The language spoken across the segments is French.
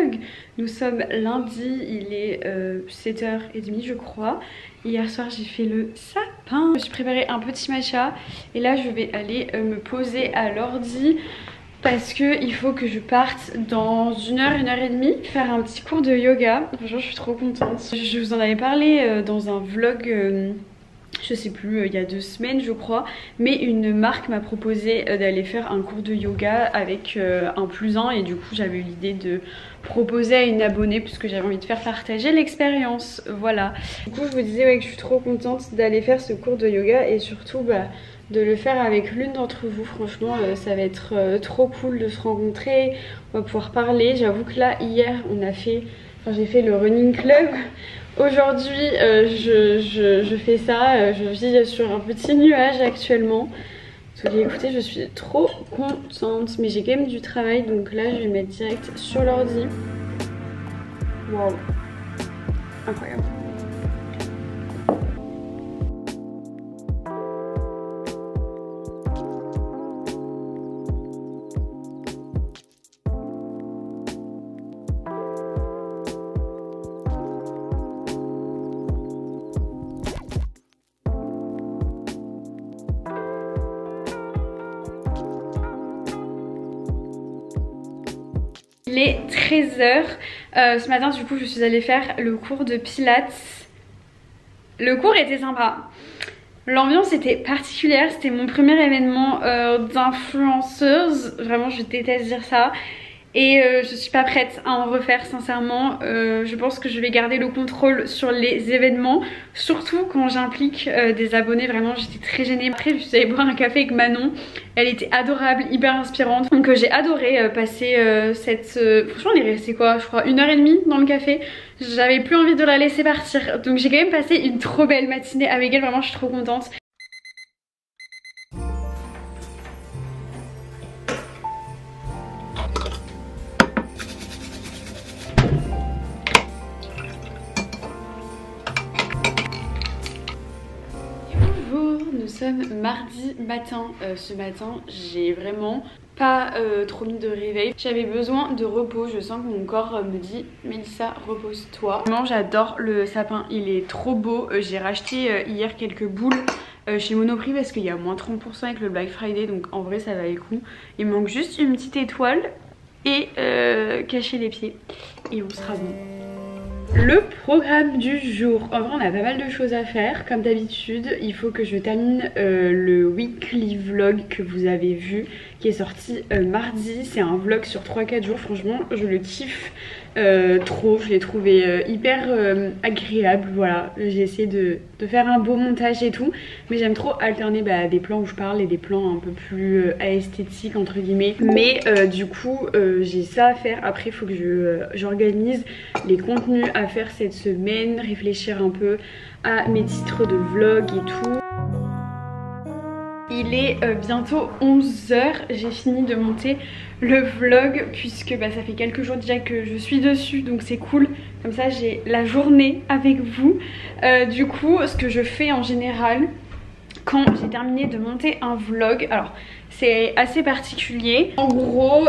vlog. Nous sommes lundi, il est 7h30 je crois. Hier soir j'ai fait le sapin. Je me suis préparé un petit matcha et là je vais aller me poser à l'ordi parce que il faut que je parte dans 1h et demie faire un petit cours de yoga. Franchement je suis trop contente. Je vous en avais parlé dans un vlog je sais plus, il y a 2 semaines je crois, mais une marque m'a proposé d'aller faire un cours de yoga avec un +1 et du coup j'avais eu l'idée de proposer à une abonnée puisque j'avais envie de faire partager l'expérience, voilà. Du coup je vous disais que je suis trop contente d'aller faire ce cours de yoga et surtout de le faire avec l'une d'entre vous. Franchement ça va être trop cool de se rencontrer, on va pouvoir parler. J'avoue que là hier j'ai fait le running club. Aujourd'hui je fais ça, je vis sur un petit nuage actuellement. Donc écoutez, je suis trop contente, mais j'ai quand même du travail donc là je vais mettre direct sur l'ordi. Waouh, incroyable. Il est 13h. Ce matin du coup je suis allée faire le cours de pilates. Le cours était sympa. L'ambiance était particulière. C'était mon premier événement d'influenceuse. Vraiment je déteste dire ça. Et je suis pas prête à en refaire sincèrement. Je pense que je vais garder le contrôle sur les événements, surtout quand j'implique des abonnés. Vraiment j'étais très gênée. Après je suis allée boire un café avec Manon. Elle était adorable, hyper inspirante. Donc j'ai adoré passer franchement on est resté quoi, je crois 1h30 dans le café. J'avais plus envie de la laisser partir. Donc j'ai quand même passé une trop belle matinée avec elle. Vraiment je suis trop contente. Nous sommes mardi matin. Ce matin j'ai vraiment pas trop mis de réveil. J'avais besoin de repos. Je sens que mon corps me dit Mélissa repose-toi. Vraiment j'adore le sapin, il est trop beau. J'ai racheté hier quelques boules chez Monoprix parce qu'il y a moins 30% avec le Black Friday, donc en vrai ça valait le coup. Il manque juste une petite étoile et cacher les pieds et on sera bon. Le programme du jour, en vrai on a pas mal de choses à faire comme d'habitude. Il faut que je termine le weekly vlog que vous avez vu qui est sorti mardi. C'est un vlog sur 3-4 jours, franchement je le kiffe trop. Je l'ai trouvé hyper agréable, voilà. J'ai essayé de faire un beau montage et tout, mais j'aime trop alterner des plans où je parle et des plans un peu plus esthétiques entre guillemets. Mais du coup j'ai ça à faire. Après il faut que j'organise les contenus à faire cette semaine, réfléchir un peu à mes titres de vlog et tout. Il est bientôt 11h, j'ai fini de monter le vlog puisque ça fait quelques jours déjà que je suis dessus, donc c'est cool, comme ça j'ai la journée avec vous. Du coup ce que je fais en général quand j'ai terminé de monter un vlog, alors c'est assez particulier. En gros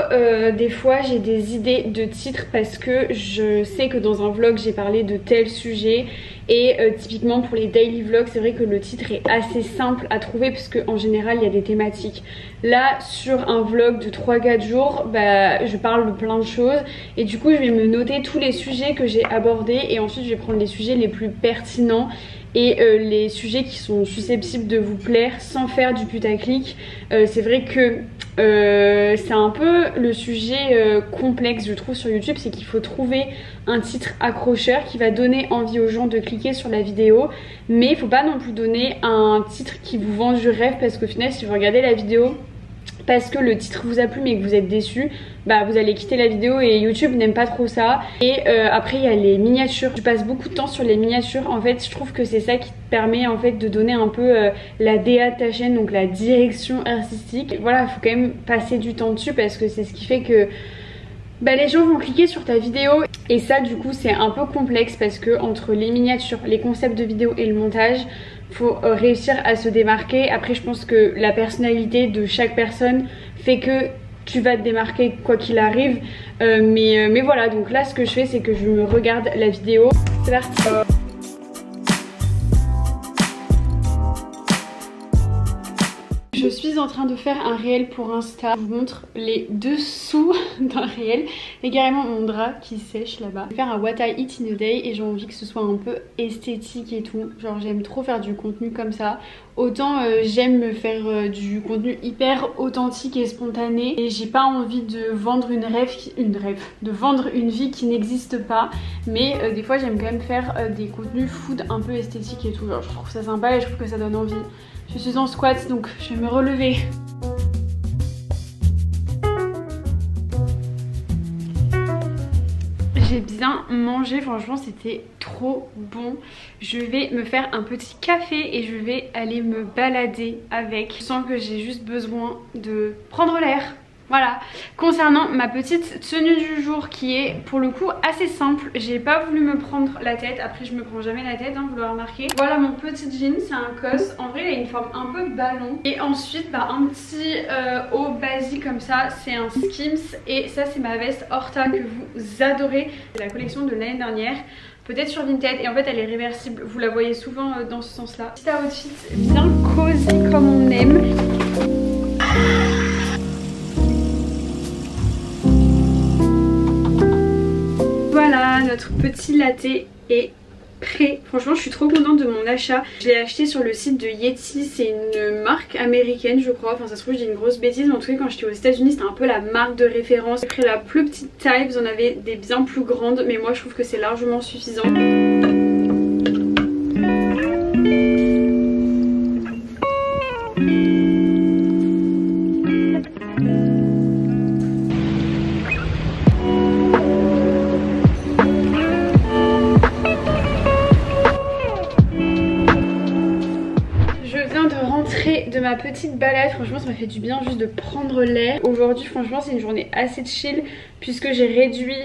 des fois j'ai des idées de titres parce que je sais que dans un vlog j'ai parlé de tel sujet. Et typiquement pour les daily vlogs c'est vrai que le titre est assez simple à trouver puisque en général il y a des thématiques. Là sur un vlog de 3-4 jours je parle de plein de choses et du coup je vais me noter tous les sujets que j'ai abordés et ensuite je vais prendre les sujets les plus pertinents et les sujets qui sont susceptibles de vous plaire sans faire du putaclic. C'est vrai que c'est un peu le sujet complexe je trouve sur YouTube, c'est qu'il faut trouver un titre accrocheur qui va donner envie aux gens de cliquer sur la vidéo, mais il faut pas non plus donner un titre qui vous vend du rêve parce qu'au final si vous regardez la vidéo parce que le titre vous a plu mais que vous êtes déçu, vous allez quitter la vidéo et YouTube n'aime pas trop ça. Et après il y a les miniatures, je passe beaucoup de temps sur les miniatures. En fait je trouve que c'est ça qui te permet en fait de donner un peu la DA de ta chaîne, donc la direction artistique. Voilà, il faut quand même passer du temps dessus parce que c'est ce qui fait que les gens vont cliquer sur ta vidéo. Et ça du coup c'est un peu complexe parce que entre les miniatures, les concepts de vidéo et le montage, faut réussir à se démarquer. Après je pense que la personnalité de chaque personne fait que tu vas te démarquer quoi qu'il arrive. Mais voilà, donc là ce que je fais c'est que je me regarde la vidéo. C'est parti. Je suis en train de faire un réel pour Insta. Je vous montre les dessous d'un réel. Et carrément mon drap qui sèche là-bas. Je vais faire un what I eat in a day et j'ai envie que ce soit un peu esthétique et tout. Genre j'aime trop faire du contenu comme ça. Autant j'aime me faire du contenu hyper authentique et spontané. Et j'ai pas envie de vendre de vendre une vie qui n'existe pas. Mais des fois j'aime quand même faire des contenus food un peu esthétiques et tout. Genre je trouve ça sympa et je trouve que ça donne envie. Je suis en squat donc je vais me relever. J'ai bien mangé, franchement c'était trop bon. Je vais me faire un petit café et je vais aller me balader avec. Je sens que j'ai juste besoin de prendre l'air. Voilà, concernant ma petite tenue du jour qui est pour le coup assez simple, j'ai pas voulu me prendre la tête, après je me prends jamais la tête, hein, vous l'aurez remarqué. Voilà mon petit jean, c'est un cos, en vrai il a une forme un peu ballon. Et ensuite bah, un petit haut basique comme ça, c'est un Skims et ça c'est ma veste Horta que vous adorez. C'est la collection de l'année dernière. Peut-être sur Vinted et en fait elle est réversible, vous la voyez souvent dans ce sens là. Petit outfit bien cosy comme on aime. Voilà, notre petit latte est prêt. Franchement je suis trop contente de mon achat. Je l'ai acheté sur le site de Yeti, c'est une marque américaine je crois. Enfin ça se trouve je dis une grosse bêtise mais en tout cas quand j'étais aux États-Unis c'était un peu la marque de référence. J'ai pris la plus petite taille, vous en avez des bien plus grandes mais moi je trouve que c'est largement suffisant. De ma petite balade, franchement ça m'a fait du bien juste de prendre l'air. Aujourd'hui franchement c'est une journée assez chill puisque j'ai réduit,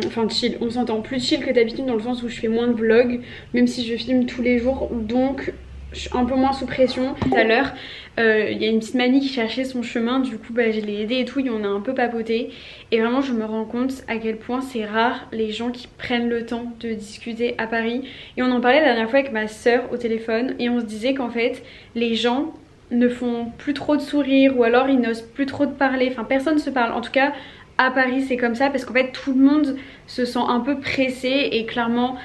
enfin chill, on s'entend plus chill que d'habitude dans le sens où je fais moins de vlogs même si je filme tous les jours donc je suis un peu moins sous pression. Tout à l'heure il y a une petite mamie qui cherchait son chemin, du coup bah, je l'ai aidée et tout et on a un peu papoté et vraiment je me rends compte à quel point c'est rare les gens qui prennent le temps de discuter à Paris. Et on en parlait la dernière fois avec ma soeur au téléphone et on se disait qu'en fait les gens ne font plus trop de sourires ou alors ils n'osent plus trop de parler, enfin personne se parle, en tout cas à Paris c'est comme ça parce qu'en fait tout le monde se sent un peu pressé et clairement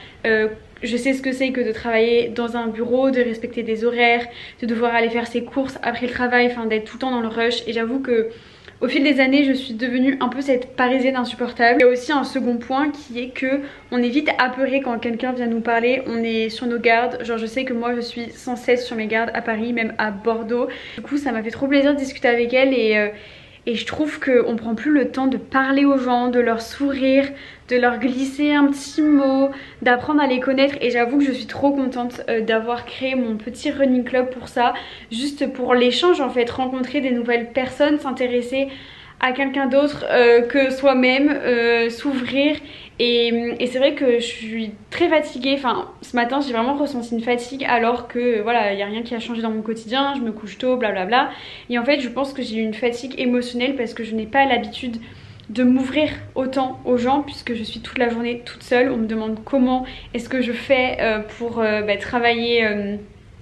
je sais ce que c'est que de travailler dans un bureau, de respecter des horaires, de devoir aller faire ses courses après le travail, enfin d'être tout le temps dans le rush. Et j'avoue que au fil des années je suis devenue un peu cette parisienne insupportable. Il y a aussi un second point qui est que on est vite apeuré quand quelqu'un vient nous parler, on est sur nos gardes. Genre je sais que moi je suis sans cesse sur mes gardes à Paris, même à Bordeaux. Du coup ça m'a fait trop plaisir de discuter avec elle et je trouve qu'on prend plus le temps de parler aux gens, de leur sourire, de leur glisser un petit mot, d'apprendre à les connaître. Et j'avoue que je suis trop contente d'avoir créé mon petit running club pour ça. Juste pour l'échange en fait, rencontrer des nouvelles personnes, s'intéresser à quelqu'un d'autre que soi-même, s'ouvrir. Et c'est vrai que je suis très fatiguée, enfin ce matin j'ai vraiment ressenti une fatigue alors que voilà il n'y a rien qui a changé dans mon quotidien, je me couche tôt blablabla. Et en fait je pense que j'ai eu une fatigue émotionnelle parce que je n'ai pas l'habitude de m'ouvrir autant aux gens puisque je suis toute la journée toute seule. On me demande comment est-ce que je fais pour travailler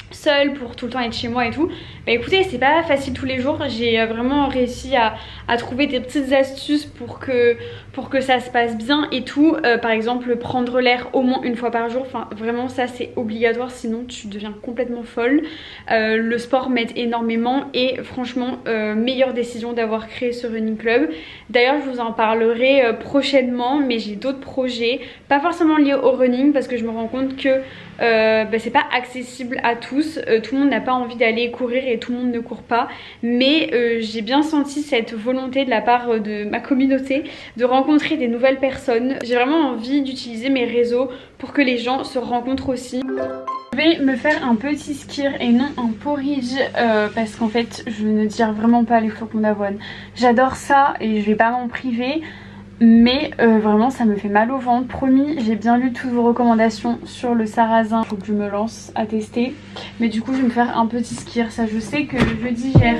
seule, pour tout le temps être chez moi et tout. Bah écoutez c'est pas facile tous les jours, j'ai vraiment réussi à trouver des petites astuces pour que ça se passe bien et tout. Par exemple prendre l'air au moins une fois par jour, enfin vraiment ça c'est obligatoire sinon tu deviens complètement folle. Le sport m'aide énormément et franchement meilleure décision d'avoir créé ce running club. D'ailleurs je vous en parlerai prochainement mais j'ai d'autres projets, pas forcément liés au running parce que je me rends compte que c'est pas accessible à tous, tout le monde n'a pas envie d'aller courir et tout le monde ne court pas mais j'ai bien senti cette volonté de la part de ma communauté de rencontrer des nouvelles personnes. J'ai vraiment envie d'utiliser mes réseaux pour que les gens se rencontrent aussi. Je vais me faire un petit skir et non un porridge parce qu'en fait je ne digère vraiment pas les flocons d'avoine. J'adore ça et je vais pas m'en priver. Mais vraiment ça me fait mal au ventre. Promis, j'ai bien lu toutes vos recommandations sur le sarrasin. Faut que je me lance à tester. Mais du coup je vais me faire un petit skir. Ça je sais que je digère.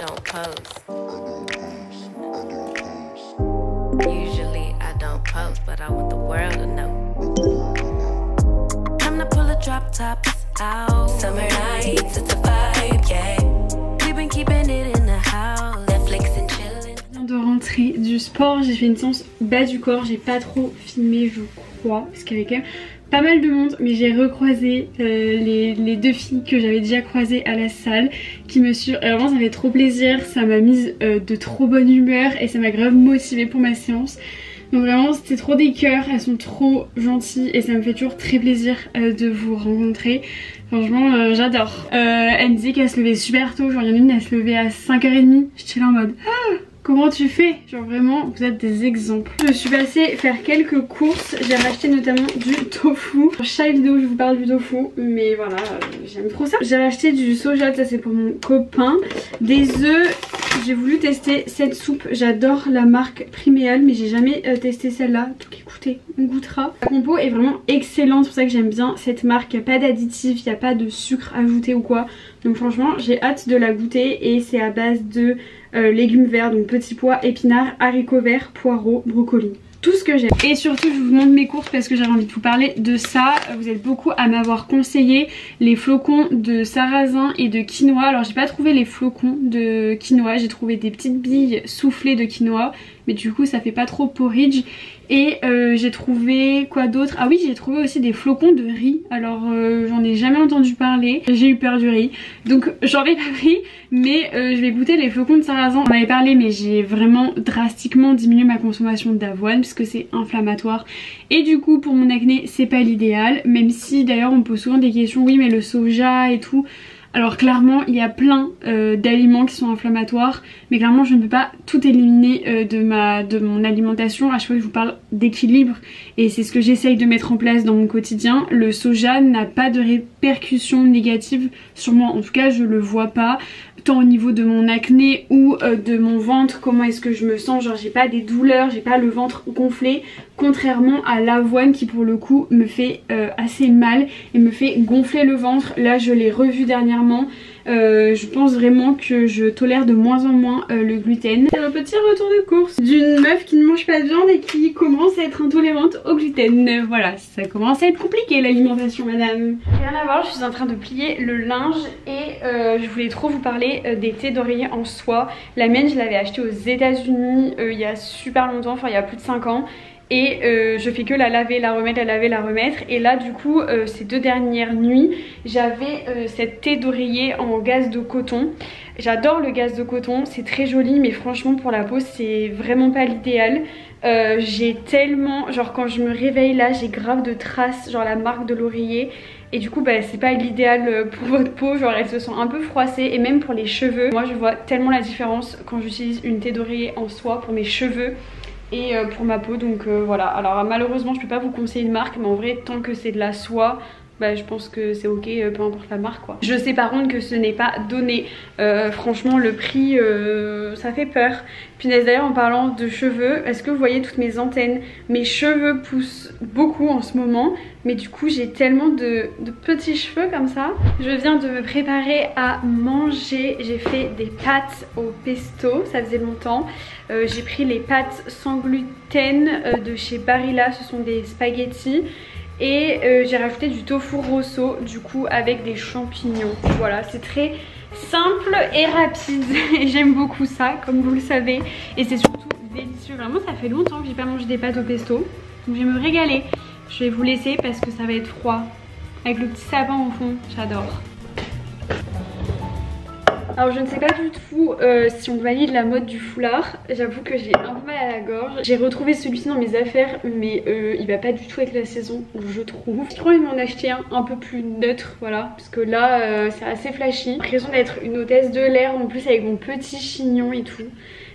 don't post. Usually I don't post, but I want the world to know. Time to pull a drop top out. Summer nights, it's a vibe, yeah. We've been keeping it in the house. Netflix and chillin'. Je viens de rentrer du sport, j'ai fait une séance bas du corps, j'ai pas trop filmé je crois, parce qu'il y avait quand même pas mal de monde, mais j'ai recroisé les deux filles que j'avais déjà croisées à la salle qui me suivent. Et vraiment ça fait trop plaisir, ça m'a mise de trop bonne humeur et ça m'a grave motivée pour ma séance. Donc vraiment c'était trop des cœurs, elles sont trop gentilles et ça me fait toujours très plaisir de vous rencontrer. Franchement j'adore. Elle me disait qu'elle se levait super tôt, genre il y en a une elle se levait à 5h30, j'étais là en mode ah, comment tu fais? Genre vraiment vous êtes des exemples. Je suis passée faire quelques courses, j'ai racheté notamment du tofu. Dans chaque vidéo je vous parle du tofu mais voilà j'aime trop ça. J'ai racheté du soja, ça c'est pour mon copain. Des œufs, j'ai voulu tester cette soupe, j'adore la marque Priméal mais j'ai jamais testé celle-là. Donc écoutez, on goûtera. La compo est vraiment excellente, c'est pour ça que j'aime bien cette marque. Il n'y a pas d'additifs, il n'y a pas de sucre ajouté ou quoi. Donc franchement j'ai hâte de la goûter et c'est à base de légumes verts, donc petits pois, épinards, haricots verts, poireaux, brocolis. Tout ce que j'aime. Et surtout je vous montre mes courses parce que j'avais envie de vous parler de ça. Vous êtes beaucoup à m'avoir conseillé les flocons de sarrasin et de quinoa. Alors j'ai pas trouvé les flocons de quinoa, j'ai trouvé des petites billes soufflées de quinoa, mais du coup ça fait pas trop porridge. Et j'ai trouvé quoi d'autre? Ah oui, j'ai trouvé aussi des flocons de riz. Alors j'en ai jamais entendu parler, j'ai eu peur du riz donc j'en ai pas pris, mais je vais goûter les flocons de sarrasin. On en avait parlé mais j'ai vraiment drastiquement diminué ma consommation d'avoine puisque c'est inflammatoire et du coup pour mon acné c'est pas l'idéal, même si d'ailleurs on me pose souvent des questions, oui mais le soja et tout. Alors clairement il y a plein d'aliments qui sont inflammatoires, mais clairement je ne peux pas tout éliminer de mon alimentation. À chaque fois je vous parle d'équilibre et c'est ce que j'essaye de mettre en place dans mon quotidien. Le soja n'a pas de répercussions négatives sur moi, en tout cas je le vois pas, tant au niveau de mon acné ou de mon ventre, comment est-ce que je me sens, genre j'ai pas des douleurs, j'ai pas le ventre gonflé, contrairement à l'avoine qui pour le coup me fait assez mal et me fait gonfler le ventre. Là je l'ai revu dernièrement. Je pense vraiment que je tolère de moins en moins le gluten. C'est un petit retour de course d'une meuf qui ne mange pas de viande et qui commence à être intolérante au gluten. Voilà, ça commence à être compliqué l'alimentation madame. Rien à voir, je suis en train de plier le linge et je voulais trop vous parler des thés d'oreiller en soie. La mienne je l'avais achetée aux États-Unis il y a super longtemps, enfin il y a plus de 5 ans. Et je fais que la laver, la remettre, la laver, la remettre. Et là du coup ces 2 dernières nuits j'avais cette thé d'oreiller en gaze de coton. J'adore le gaze de coton, c'est très joli mais franchement pour la peau c'est vraiment pas l'idéal. J'ai tellement, genre quand je me réveille là j'ai grave de traces, genre la marque de l'oreiller. Et du coup bah, c'est pas l'idéal pour votre peau, genre elle se sent un peu froissée. Et même pour les cheveux, moi je vois tellement la différence quand j'utilise une thé d'oreiller en soie pour mes cheveux et pour ma peau. Donc voilà, alors malheureusement je peux pas vous conseiller une marque, mais en vrai tant que c'est de la soie, bah, je pense que c'est ok, peu importe la marque quoi. Je sais par contre que ce n'est pas donné, franchement le prix ça fait peur. Punaise, d'ailleurs en parlant de cheveux, est-ce que vous voyez toutes mes antennes? Mes cheveux poussent beaucoup en ce moment, mais du coup j'ai tellement de petits cheveux comme ça. Je viens de me préparer à manger, j'ai fait des pâtes au pesto, ça faisait longtemps. J'ai pris les pâtes sans gluten de chez Barilla, ce sont des spaghettis. Et j'ai rajouté du tofu rosso du coup avec des champignons. Voilà, c'est très simple et rapide et j'aime beaucoup ça comme vous le savez. Et c'est surtout délicieux, vraiment ça fait longtemps que j'ai pas mangé des pâtes au pesto. Donc je vais me régaler. Je vais vous laisser parce que ça va être froid. Avec le petit sapin au fond, j'adore. Alors je ne sais pas du tout si on valide la mode du foulard. J'avoue que j'ai un peu mal à la gorge. J'ai retrouvé celui-ci dans mes affaires mais il va pas du tout avec la saison je trouve. Je crois qu'il m'en acheter un peu plus neutre, voilà. Parce que là c'est assez flashy. J'ai l'impression d'être une hôtesse de l'air en plus avec mon petit chignon et tout.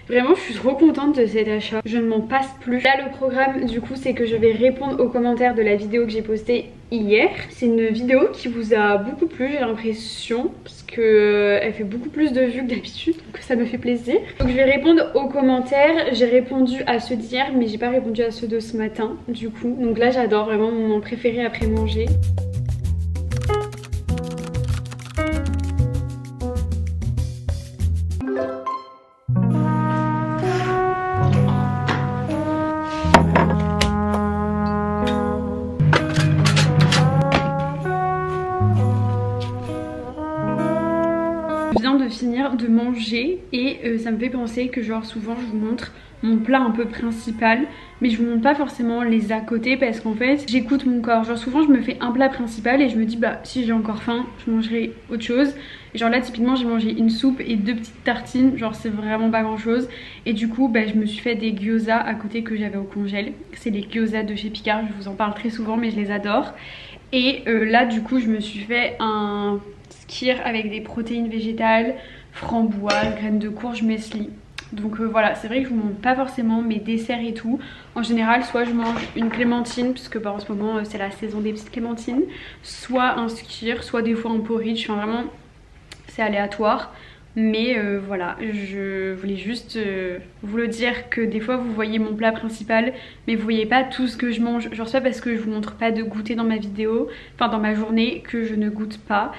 Vraiment je suis trop contente de cet achat, je ne m'en passe plus. Là le programme du coup c'est que je vais répondre aux commentaires de la vidéo que j'ai postée hier. C'est une vidéo qui vous a beaucoup plu j'ai l'impression, parce que elle fait beaucoup plus de vues que d'habitude, donc ça me fait plaisir. Donc je vais répondre aux commentaires, j'ai répondu à ceux d'hier mais j'ai pas répondu à ceux de ce matin du coup. Donc là j'adore, vraiment mon moment préféré après manger. de manger et ça me fait penser que genre souvent je vous montre mon plat un peu principal, mais je vous montre pas forcément les à côté parce qu'en fait j'écoute mon corps. Genre souvent je me fais un plat principal et je me dis bah si j'ai encore faim je mangerai autre chose. Et genre là typiquement j'ai mangé une soupe et 2 petites tartines, genre c'est vraiment pas grand chose. Et du coup bah, je me suis fait des gyoza à côté que j'avais au congèle. C'est les gyoza de chez Picard, je vous en parle très souvent mais je les adore. Et là du coup je me suis fait un skyr avec des protéines végétales, framboises, graines de courge, muesli. Donc voilà, c'est vrai que je vous montre pas forcément mes desserts et tout. En général, soit je mange une clémentine, puisque bah, en ce moment c'est la saison des petites clémentines, soit un skyr, soit des fois un porridge, enfin vraiment c'est aléatoire. Mais voilà, je voulais juste vous le dire que des fois vous voyez mon plat principal mais vous voyez pas tout ce que je mange. Genre ça parce que je vous montre pas de goûter dans ma vidéo, enfin dans ma journée, que je ne goûte pas.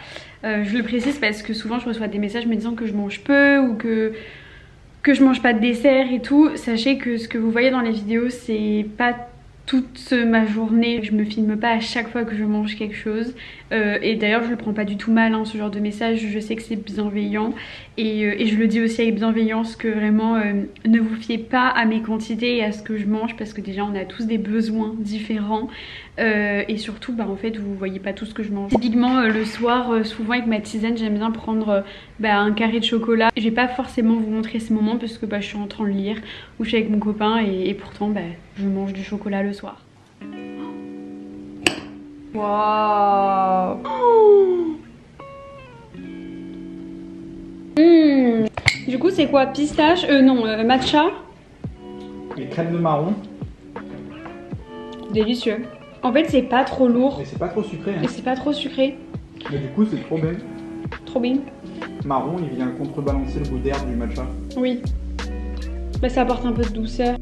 Je le précise parce que souvent je reçois des messages me disant que je mange peu ou que je mange pas de dessert et tout. Sachez que ce que vous voyez dans les vidéos c'est pas toute ma journée, je me filme pas à chaque fois que je mange quelque chose et d'ailleurs je le prends pas du tout mal hein, ce genre de message, je sais que c'est bienveillant et je le dis aussi avec bienveillance que vraiment ne vous fiez pas à mes quantités et à ce que je mange parce que déjà on a tous des besoins différents et surtout bah en fait vous voyez pas tout ce que je mange. Typiquement le soir souvent avec ma tisane j'aime bien prendre un carré de chocolat. Je vais pas forcément vous montrer ces moments parce que bah, je suis en train de lire ou je suis avec mon copain et pourtant bah, je mange du chocolat le soir. Waouh. Du coup c'est quoi? Pistache? Non, matcha. Et crème de marron. Délicieux. En fait c'est pas trop lourd. Et c'est pas trop sucré hein. Et c'est pas trop sucré. Mais du coup c'est trop bien. Trop bien. Marron il vient contrebalancer le goût d'herbe du matcha. Oui. Bah ça apporte un peu de douceur.